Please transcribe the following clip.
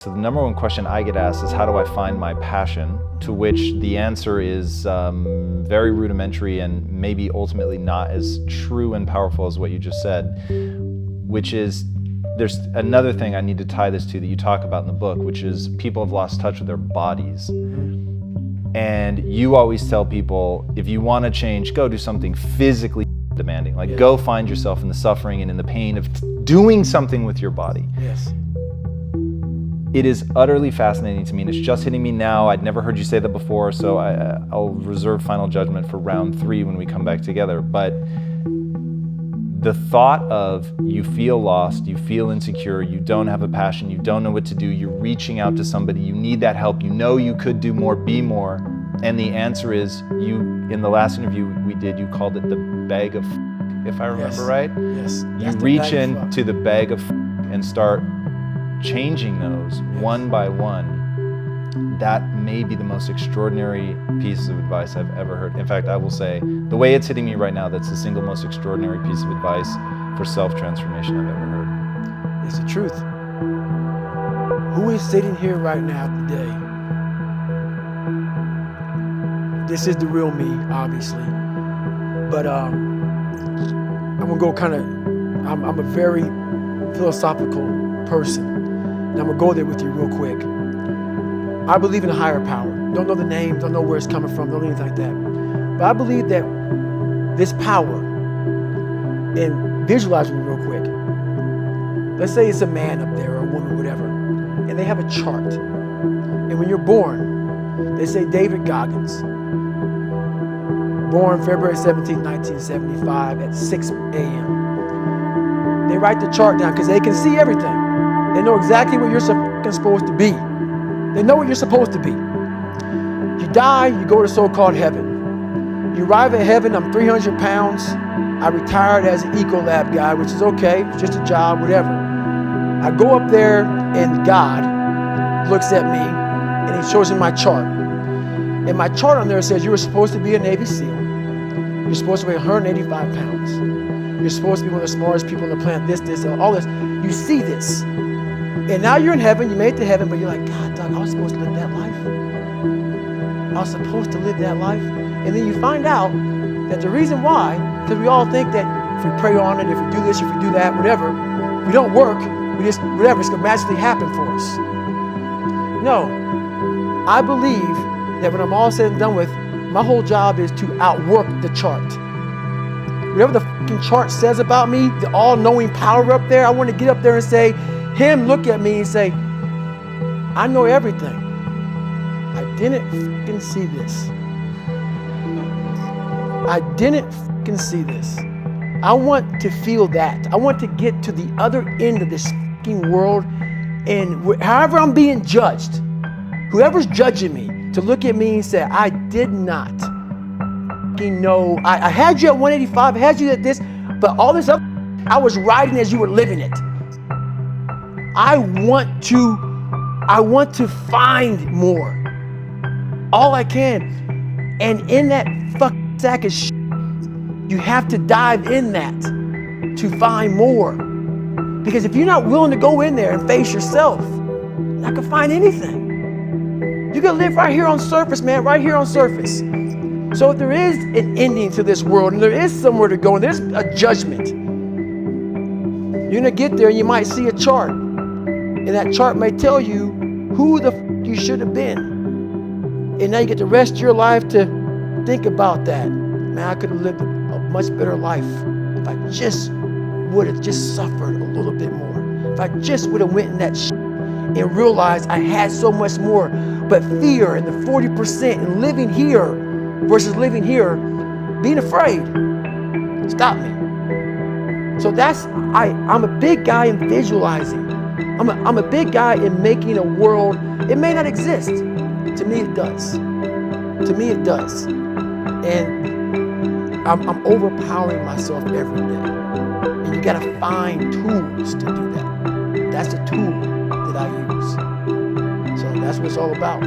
So the number one question I get asked is, how do I find my passion? To which the answer is very rudimentary and maybe ultimately not as true and powerful as what you just said, which is, there's another thing I need to tie this to that you talk about in the book, which is people have lost touch with their bodies. And you always tell people, if you want to change, go do something physically demanding. Like, go find yourself in the suffering and in the pain of doing something with your body. Yes. It is utterly fascinating to me, and it's just hitting me now. I'd never heard you say that before, so I'll reserve final judgment for round 3 when we come back together. But the thought of you feel lost, you feel insecure, you don't have a passion, you don't know what to do, you're reaching out to somebody, you need that help, you know you could do more, be more, and the answer is, you, in the last interview we did, you called it the bag of if I remember right? Yes. You reach into the bag of and start changing those one by one. That may be the most extraordinary piece of advice I've ever heard. In fact, I will say, the way it's hitting me right now, that's the single most extraordinary piece of advice for self-transformation I've ever heard. It's the truth. Who is sitting here right now today? This is the real me, obviously. But I'm gonna go I'm a very philosophical person. And I'm gonna go there with you real quick. I believe in a higher power. Don't know the name, don't know where it's coming from, don't know anything like that. But I believe that this power, and visualize me real quick. Let's say it's a man up there or a woman, whatever, and they have a chart. And when you're born, they say David Goggins, born February 17, 1975 at 6 a.m. They write the chart down because they can see everything. They know exactly where you're supposed to be. They know what you're supposed to be. You die, you go to so-called heaven. You arrive at heaven, I'm 300 pounds. I retired as an Ecolab guy, which is okay, it's just a job, whatever. I go up there and God looks at me and he shows me my chart. And my chart on there says you were supposed to be a Navy SEAL. You're supposed to weigh 185 pounds. You're supposed to be one of the smartest people on the planet, this, all this. You see this. And now you're in heaven, you made it to heaven, but you're like, God, Doug, I was supposed to live that life. I was supposed to live that life. And then you find out that the reason why, because we all think that if we pray on it, if we do this, if we do that, whatever, we don't work, we just, whatever, it's gonna magically happen for us. No, I believe that when I'm all said and done with, my whole job is to outwork the chart. Whatever the fucking chart says about me, the all-knowing power up there, I want to get up there and say, him look at me and say, I know everything. I didn't fucking see this. I didn't fucking see this. I want to feel that. I want to get to the other end of this fucking world, and however I'm being judged, whoever's judging me, to look at me and say, I did not fucking know. I had you at 185, I had you at this, but all this other I was riding as you were living it. I want to find more. All I can. And in that fucking sack of shit, you have to dive in that to find more. Because if you're not willing to go in there and face yourself, you're not gonna find anything. You gotta live right here on surface, man, right here on surface. So if there is an ending to this world and there is somewhere to go and there's a judgment, you're gonna get there and you might see a chart. And that chart may tell you who the you should have been. And now you get the rest of your life to think about that. Man, I could have lived a much better life if I just would have just suffered a little bit more. If I just would have went in that shit and realized I had so much more. But fear and the 40% and living here versus living here, being afraid, stop me. So I'm a big guy in visualizing. I'm a big guy in making a world, it may not exist. To me it does. To me it does. And I'm overpowering myself every day. And you gotta find tools to do that. That's the tool that I use. So that's what it's all about.